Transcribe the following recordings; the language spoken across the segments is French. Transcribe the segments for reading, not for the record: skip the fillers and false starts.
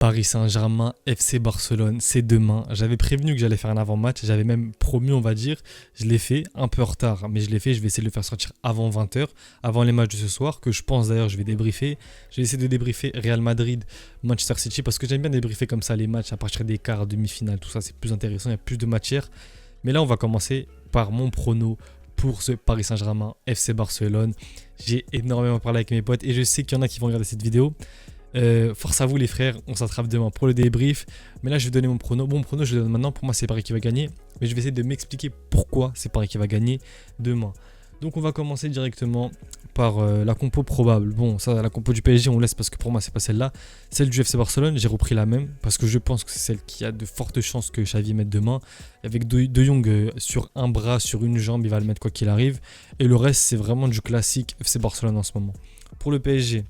Paris Saint-Germain, FC Barcelone, c'est demain. J'avais prévenu que j'allais faire un avant-match, j'avais même promis, on va dire. Je l'ai fait, un peu en retard, mais je l'ai fait. Je vais essayer de le faire sortir avant 20 h, avant les matchs de ce soir, que je pense d'ailleurs je vais débriefer. Je vais essayer de débriefer Real Madrid, Manchester City, parce que j'aime bien débriefer comme ça les matchs à partir des quarts, demi-finales, tout ça, c'est plus intéressant, il y a plus de matière. Mais là, on va commencer par mon prono pour ce Paris Saint-Germain, FC Barcelone. J'ai énormément parlé avec mes potes et je sais qu'il y en a qui vont regarder cette vidéo. Force à vous les frères, on s'attrape demain pour le débrief. Mais là je vais donner mon prono. Bon, mon prono je le donne maintenant, pour moi c'est Paris qui va gagner. Mais je vais essayer de m'expliquer pourquoi c'est Paris qui va gagner demain. Donc on va commencer directement par la compo probable. Bon, ça, la compo du PSG on laisse parce que pour moi c'est pas celle-là. Celle du FC Barcelone, j'ai repris la même parce que je pense que c'est celle qui a de fortes chances que Xavi mette demain. Avec De Jong sur un bras, sur une jambe, il va le mettre quoi qu'il arrive. Et le reste c'est vraiment du classique FC Barcelone en ce moment. Pour le PSG,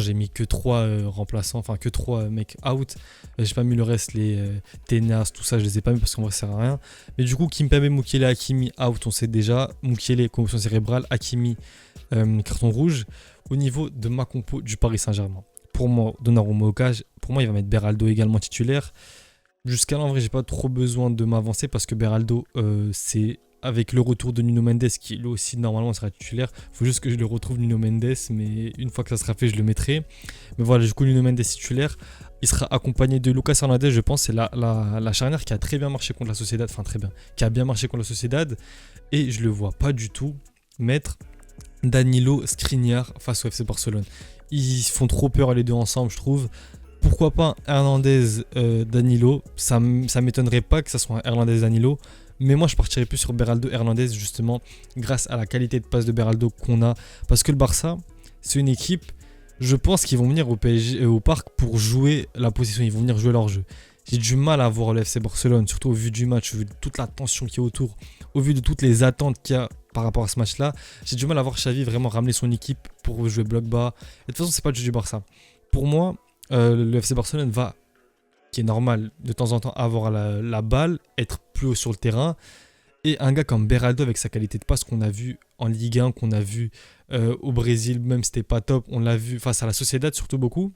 j'ai mis que 3 remplaçants, enfin que 3 mecs out. J'ai pas mis le reste, les Tenas, tout ça, je les ai pas mis parce qu'en vrai ça sert à rien. Mais du coup, Kimpembe, Mukiele, Hakimi out, on sait déjà. Mukiele, commotion cérébrale, Hakimi, carton rouge. Au niveau de ma compo du Paris Saint-Germain, pour moi, Donnarumma au cage, pour moi il va mettre Beraldo également titulaire. Jusqu'à là, en vrai, j'ai pas trop besoin de m'avancer parce que Beraldo, c'est avec le retour de Nuno Mendes, qui lui aussi normalement sera titulaire. Il faut juste que je le retrouve, Nuno Mendes, mais une fois que ça sera fait, je le mettrai. Mais voilà, du coup, Nuno Mendes titulaire. Il sera accompagné de Lucas Hernandez, je pense. C'est la charnière qui a très bien marché contre la Sociedad. Enfin, très bien. Qui a bien marché contre la Sociedad. Et je le vois pas du tout mettre Danilo, Skriniar face au FC Barcelone. Ils font trop peur les deux ensemble, je trouve. Pourquoi pas Hernandez, Danilo. Ça m'étonnerait pas que ça soit un Hernandez, Danilo. Mais moi, je partirais plus sur Beraldo Hernandez, justement, grâce à la qualité de passe de Beraldo qu'on a. Parce que le Barça, c'est une équipe, je pense qu'ils vont venir au PSG, au parc pour jouer la possession. Ils vont venir jouer leur jeu. J'ai du mal à voir le FC Barcelone, surtout au vu du match, au vu de toute la tension qu'il y a autour, au vu de toutes les attentes qu'il y a par rapport à ce match-là. J'ai du mal à voir Xavi vraiment ramener son équipe pour jouer bloc bas. Et de toute façon, c'est pas le jeu du Barça. Pour moi, le FC Barcelone va, qui est normal de temps en temps avoir la balle, être plus haut sur le terrain. Et un gars comme Beraldo avec sa qualité de passe qu'on a vu en Ligue 1, qu'on a vu au Brésil, même si c'était pas top, on l'a vu face à la Sociedad surtout beaucoup.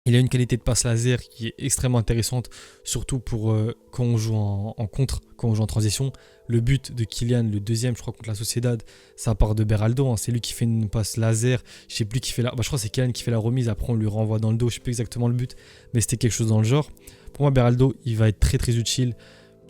Il a une qualité de passe laser qui est extrêmement intéressante, surtout pour quand on joue en contre, quand on joue en transition. Le but de Kylian, le deuxième, je crois, contre la Sociedad, ça part de Beraldo. Hein. C'est lui qui fait une passe laser. Je sais plus qui fait je crois que c'est Kylian qui fait la remise. Après, on lui renvoie dans le dos. Je sais plus exactement le but, mais c'était quelque chose dans le genre. Pour moi, Beraldo, il va être très très utile,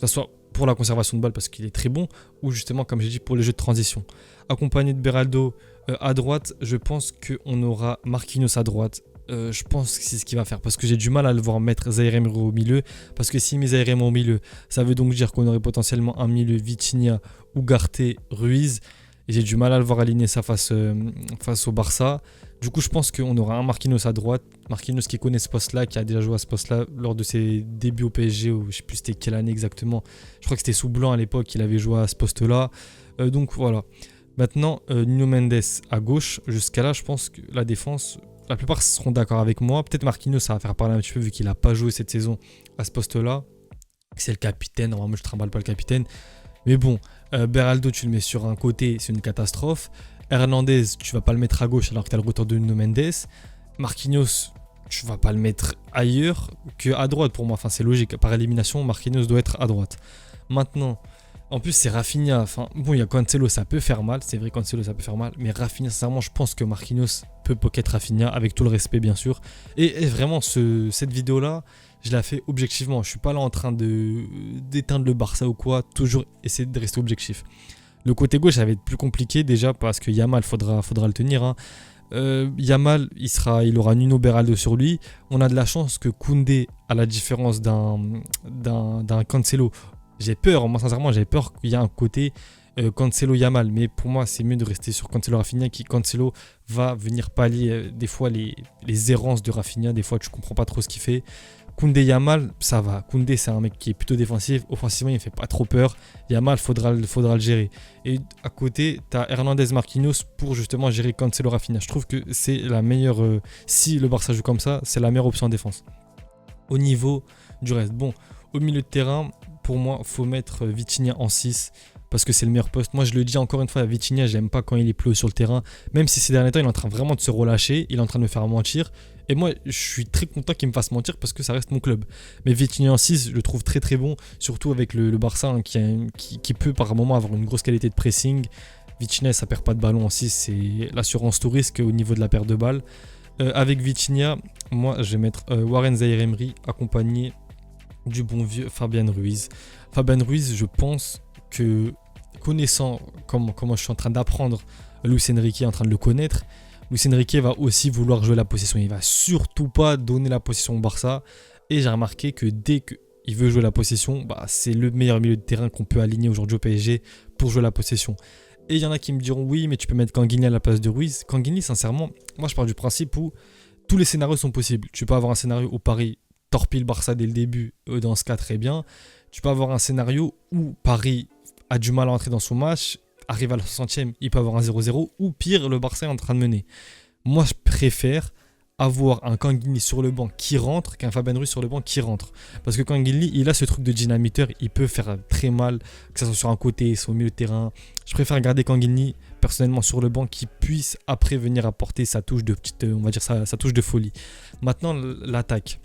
que ce soit pour la conservation de balle parce qu'il est très bon, ou justement, comme j'ai dit, pour les jeux de transition. Accompagné de Beraldo à droite, je pense qu'on aura Marquinhos à droite. Je pense que c'est ce qu'il va faire parce que j'ai du mal à le voir mettre Zaïre Emery au milieu, parce que s'il met Zaïre Emery au milieu, ça veut donc dire qu'on aurait potentiellement un milieu Vitinha, Ugarte, Ruiz, et j'ai du mal à le voir aligner ça face au Barça. Du coup, je pense qu'on aura un Marquinhos à droite, Marquinhos qui connaît ce poste-là, qui a déjà joué à ce poste-là lors de ses débuts au PSG, ou je ne sais plus c'était quelle année exactement, je crois que c'était sous Blanc à l'époque, il avait joué à ce poste-là. Donc voilà. Maintenant, Nuno Mendes à gauche, jusqu'à là, je pense que la défense, la plupart seront d'accord avec moi. Peut-être Marquinhos, ça va faire parler un petit peu vu qu'il n'a pas joué cette saison à ce poste-là. C'est le capitaine, normalement je ne trimballe pas le capitaine. Mais bon, Beraldo, tu le mets sur un côté, c'est une catastrophe. Hernandez, tu vas pas le mettre à gauche alors que tu as le retour de Nuno Mendes. Marquinhos, tu vas pas le mettre ailleurs qu'à droite pour moi. Enfin, c'est logique. Par élimination, Marquinhos doit être à droite. Maintenant, en plus, c'est Rafinha. Enfin, bon, il y a Cancelo, ça peut faire mal. C'est vrai, Cancelo, ça peut faire mal. Mais Rafinha, sincèrement, je pense que Marquinhos peut pocket Rafinha, avec tout le respect, bien sûr. Et vraiment, cette vidéo-là, je la fais objectivement. Je suis pas là en train d'éteindre le Barça ou quoi. Toujours essayer de rester objectif. Le côté gauche, ça va être plus compliqué déjà parce que Yamal, faudra le tenir. Hein. Yamal, il aura Nuno Beraldo sur lui. On a de la chance que Koundé, à la différence d'un Cancelo, j'ai peur, moi sincèrement j'ai peur qu'il y ait un côté Cancelo Yamal, mais pour moi c'est mieux de rester sur Cancelo Rafinha, qui Cancelo va venir pallier des fois les errances de Rafinha, des fois tu comprends pas trop ce qu'il fait. Koundé Yamal, ça va. Koundé c'est un mec qui est plutôt défensif, offensivement il fait pas trop peur. Yamal, faudra le gérer. Et à côté tu as Hernandez Marquinhos pour justement gérer Cancelo Rafinha. Je trouve que c'est la meilleure, si le Barça joue comme ça, c'est la meilleure option en défense. Au niveau du reste, bon, au milieu de terrain, pour moi, il faut mettre Vitinha en 6 parce que c'est le meilleur poste. Moi, je le dis encore une fois, Vitinha, j'aime pas quand il est plus haut sur le terrain. Même si ces derniers temps, il est en train vraiment de se relâcher, il est en train de me faire mentir. Et moi, je suis très content qu'il me fasse mentir parce que ça reste mon club. Mais Vitinha en 6, je le trouve très très bon, surtout avec le Barça hein, qui peut par moment avoir une grosse qualité de pressing. Vitinha, ça perd pas de ballon en 6, c'est l'assurance tout risque au niveau de la perte de balle. Avec Vitinha, moi, je vais mettre Warren Zaïre-Emery accompagné du bon vieux Fabien Ruiz. Fabien Ruiz, je pense que connaissant comment je suis en train d'apprendre Luis Enrique, en train de le connaître, Luis Enrique va aussi vouloir jouer la possession. Il va surtout pas donner la possession au Barça. Et j'ai remarqué que dès qu'il veut jouer la possession, bah, c'est le meilleur milieu de terrain qu'on peut aligner aujourd'hui au PSG pour jouer la possession. Et il y en a qui me diront oui, mais tu peux mettre Canguigny à la place de Ruiz. Canguigny, sincèrement, moi je pars du principe où tous les scénarios sont possibles. Tu peux avoir un scénario où Paris torpille le Barça dès le début, dans ce cas très bien. Tu peux avoir un scénario où Paris a du mal à entrer dans son match, arrive à la 60e, il peut avoir un 0-0, ou pire, le Barça est en train de mener. Moi, je préfère avoir un Canguilhi sur le banc qui rentre qu'un Fabien Ruiz sur le banc qui rentre. Parce que Canguilhi, il a ce truc de dynamiteur, il peut faire très mal, que ce soit sur un côté, soit au milieu de terrain. Je préfère garder Canguilhi personnellement sur le banc qui puisse après venir apporter sa touche de petite, on va dire sa touche de folie. Maintenant, l'attaque.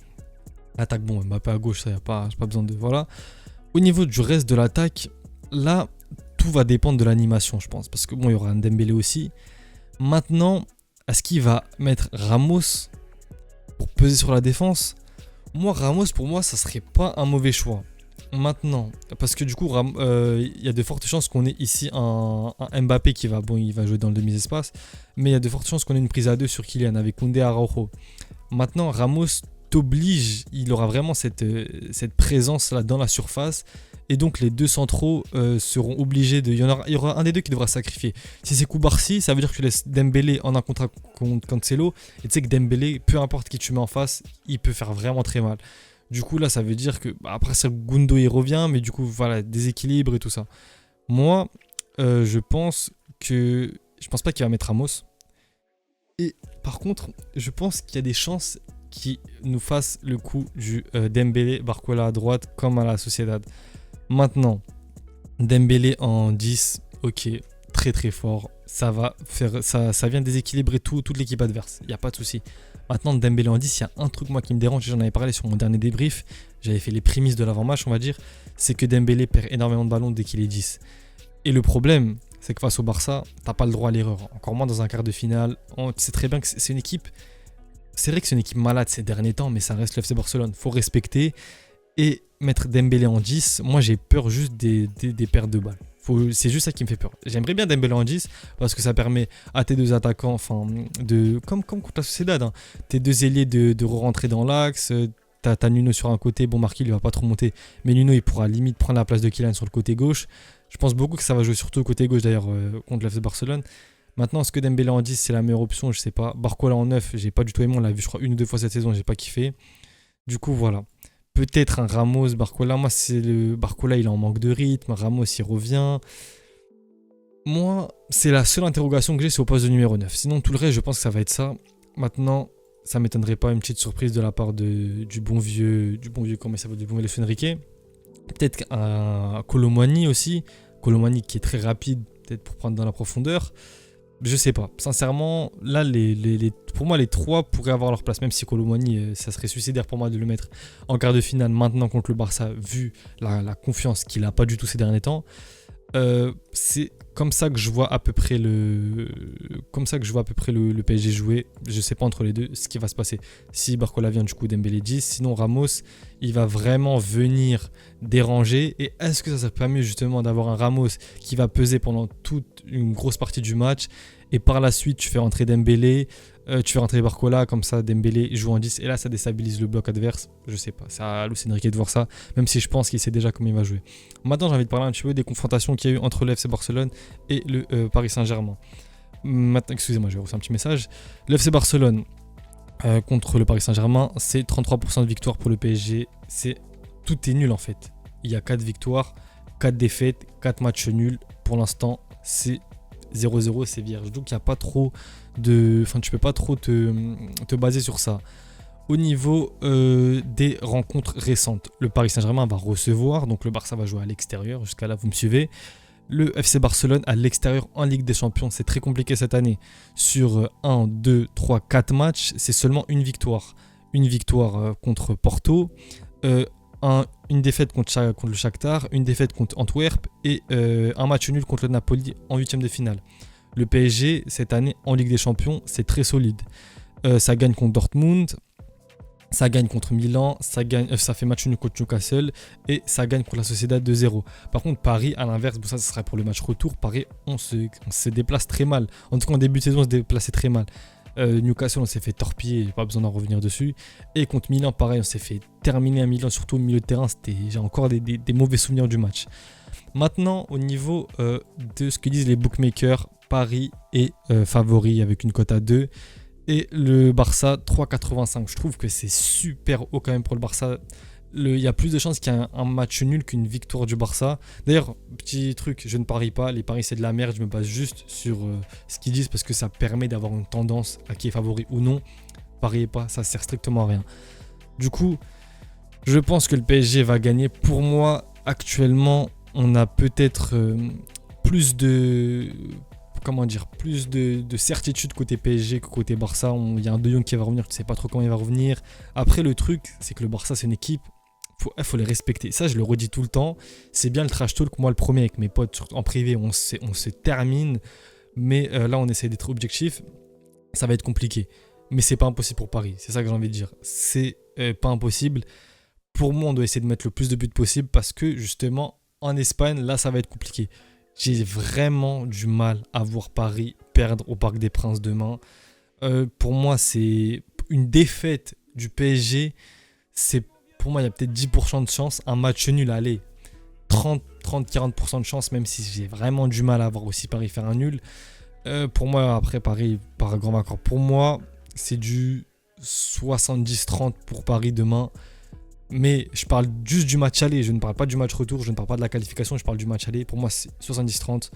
L'attaque, bon, Mbappé à gauche, ça, j'ai pas besoin de... Voilà. Au niveau du reste de l'attaque, là, tout va dépendre de l'animation, je pense. Parce que bon, il y aura un Dembélé aussi. Maintenant, est-ce qu'il va mettre Ramos pour peser sur la défense? Moi, Ramos, pour moi, ça serait pas un mauvais choix. Maintenant, parce que du coup, il y a de fortes chances qu'on ait ici un Mbappé qui va, bon, il va jouer dans le demi-espace, mais il y a de fortes chances qu'on ait une prise à deux sur Kylian avec Koundé et Araujo. Maintenant, Ramos t'oblige, il aura vraiment cette présence là dans la surface. Et donc les deux centraux seront obligés de... Il y aura un des deux qui devra sacrifier. Si c'est Koubarsi, ça veut dire que tu laisses Dembélé en un contre Cancelo. Et tu sais que Dembélé, peu importe qui tu mets en face, il peut faire vraiment très mal. Du coup là, ça veut dire que... après ça, Gundo il revient, mais du coup voilà, déséquilibre et tout ça. Moi, je pense pas qu'il va mettre Ramos. Et par contre, je pense qu'il y a des chances qu'il nous fasse le coup du Dembélé, Barcola à droite, comme à la Sociedad. Maintenant, Dembélé en 10, ok, très très fort. Ça va faire, ça vient déséquilibrer toute l'équipe adverse. Il n'y a pas de souci. Maintenant, Dembélé en 10, il y a un truc moi qui me dérange. J'en avais parlé sur mon dernier débrief. J'avais fait les prémices de l'avant-match, on va dire. C'est que Dembélé perd énormément de ballons dès qu'il est 10. Et le problème, c'est que face au Barça, t'as pas le droit à l'erreur. Encore moins dans un quart de finale. Tu sais très bien que c'est une équipe. C'est vrai que c'est une équipe malade ces derniers temps, mais ça reste le FC Barcelone. Faut respecter. Et mettre Dembélé en 10, moi j'ai peur juste des pertes de balles. C'est juste ça qui me fait peur. J'aimerais bien Dembélé en 10 parce que ça permet à tes deux attaquants, enfin, comme contre la Sociedad, hein, tes deux ailiers de re-rentrer dans l'axe. T'as Nuno sur un côté, bon Marquinhos il va pas trop monter, mais Nuno il pourra limite prendre la place de Kylian sur le côté gauche. Je pense beaucoup que ça va jouer surtout au côté gauche d'ailleurs contre le FC Barcelone. Maintenant, est-ce que Dembélé en 10 c'est la meilleure option? Je sais pas. Barcola en 9, j'ai pas du tout aimé, on l'a vu je crois une ou deux fois cette saison, j'ai pas kiffé. Du coup voilà. Peut-être un Ramos, Barcola. Moi, c'est le Barcola, il est en manque de rythme. Ramos, il revient. Moi, c'est la seule interrogation que j'ai, c'est au poste de numéro 9. Sinon, tout le reste, je pense que ça va être ça. Maintenant, ça m'étonnerait pas une petite surprise de la part du bon vieux, comment il s'appelle, du bon vieux Luis Enrique. Peut-être un Kolo Muani aussi. Kolo Muani qui est très rapide, peut-être pour prendre dans la profondeur. Je sais pas. Sincèrement, là, pour moi, les trois pourraient avoir leur place. Même si Kolo Muani, ça serait suicidaire pour moi de le mettre en quart de finale maintenant contre le Barça, vu la confiance qu'il a pas du tout ces derniers temps. C'est comme ça que je vois à peu près le PSG jouer. Je sais pas entre les deux ce qui va se passer. Si Barcola vient, du coup Dembélé 10, sinon Ramos il va vraiment venir déranger. Et est-ce que ça permet justement d'avoir un Ramos qui va peser pendant toute une grosse partie du match et par la suite tu fais rentrer Dembélé, tu fais rentrer Barcola, comme ça Dembélé joue en 10 et là ça déstabilise le bloc adverse. Je sais pas, c'est à Luis Enrique de voir ça, même si je pense qu'il sait déjà comment il va jouer. Maintenant j'ai envie de parler un petit peu des confrontations qu'il y a eu entre le FC Barcelone et le Paris Saint-Germain. Maintenant, excusez-moi, je vais refaire un petit message. Le FC Barcelone contre le Paris Saint-Germain, c'est 33% de victoire pour le PSG. Tout est nul en fait. Il y a 4 victoires, 4 défaites, 4 matchs nuls. Pour l'instant, c'est 0-0, c'est vierge. Donc il n'y a pas trop de... Enfin, tu peux pas trop te baser sur ça. Au niveau des rencontres récentes, le Paris Saint-Germain va recevoir, donc le Barça va jouer à l'extérieur. Jusqu'à là, vous me suivez. Le FC Barcelone à l'extérieur en Ligue des Champions, c'est très compliqué cette année. Sur 1, 2, 3, 4 matchs, c'est seulement une victoire. Une victoire contre Porto, une défaite contre le Shakhtar, une défaite contre Antwerp et un match nul contre le Napoli en huitième de finale. Le PSG, cette année en Ligue des Champions, c'est très solide. Ça gagne contre Dortmund, ça gagne contre Milan, ça fait match nul contre Newcastle et ça gagne contre la Sociedad 2-0. Par contre, Paris, à l'inverse, ça serait pour le match retour. Paris, on se déplace très mal. En tout cas, en début de saison, on se déplaçait très mal. Newcastle, on s'est fait torpiller, pas besoin d'en revenir dessus. Et contre Milan, pareil, on s'est fait terminer à Milan, surtout au milieu de terrain. J'ai encore des mauvais souvenirs du match. Maintenant, au niveau de ce que disent les bookmakers, Paris est favori avec une cote à 2 et le Barça 3,85. Je trouve que c'est super haut quand même pour le Barça. Il y a plus de chances qu'il y ait un match nul qu'une victoire du Barça. D'ailleurs, petit truc, je ne parie pas. Les paris, c'est de la merde. Je me base juste sur ce qu'ils disent parce que ça permet d'avoir une tendance à qui est favori ou non. Pariez pas, ça sert strictement à rien. Du coup, je pense que le PSG va gagner. Pour moi, actuellement, on a peut-être plus de certitude côté PSG que côté Barça. Il y a un De Jong qui va revenir, tu ne sais pas trop quand il va revenir. Après, le truc, c'est que le Barça, c'est une équipe, faut les respecter. Ça, je le redis tout le temps. C'est bien le trash talk. Moi, le premier, avec mes potes en privé, on se termine. Mais là, on essaie d'être objectif. Ça va être compliqué. Mais c'est pas impossible pour Paris. C'est ça que j'ai envie de dire. C'est pas impossible. Pour moi, on doit essayer de mettre le plus de buts possible parce que, justement, en Espagne, là, ça va être compliqué. J'ai vraiment du mal à voir Paris perdre au Parc des Princes demain. Pour moi, c'est une défaite du PSG. Pour moi, il y a peut-être 10% de chance. Un match nul, allez, 30-40% de chance, même si j'ai vraiment du mal à voir aussi Paris faire un nul. Pour moi, après, Paris par grand vainqueur. Pour moi, c'est du 70-30 pour Paris demain. Mais je parle juste du match aller, je ne parle pas du match retour, je ne parle pas de la qualification, je parle du match aller. Pour moi, c'est 70-30.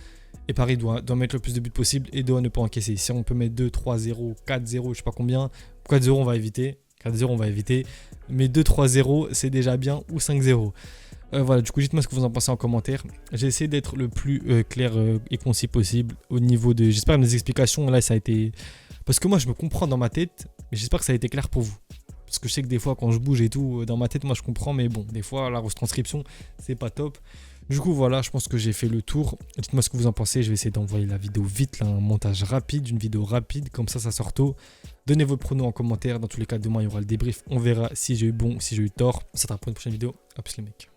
Et Paris doit mettre le plus de buts possible et doit ne pas encaisser. Si on peut mettre 2, 3-0, 4-0, je ne sais pas combien. 4-0, on va éviter. 4-0, on va éviter. Mais 2-3-0, c'est déjà bien. Ou 5-0. Voilà, du coup, dites-moi ce que vous en pensez en commentaire. J'ai essayé d'être le plus clair et concis possible au niveau de... J'espère que mes explications, là, ça a été... Parce que moi, je me comprends dans ma tête, mais j'espère que ça a été clair pour vous. Parce que je sais que des fois, quand je bouge et tout, dans ma tête, moi, je comprends. Mais bon, des fois, la retranscription, c'est pas top. Du coup, voilà, je pense que j'ai fait le tour. Dites-moi ce que vous en pensez. Je vais essayer d'envoyer la vidéo vite, là, un montage rapide, une vidéo rapide. Comme ça sort tôt. Donnez vos pronos en commentaire. Dans tous les cas, demain, il y aura le débrief. On verra si j'ai eu bon, si j'ai eu tort. Ça sera pour une prochaine vidéo. A plus les mecs.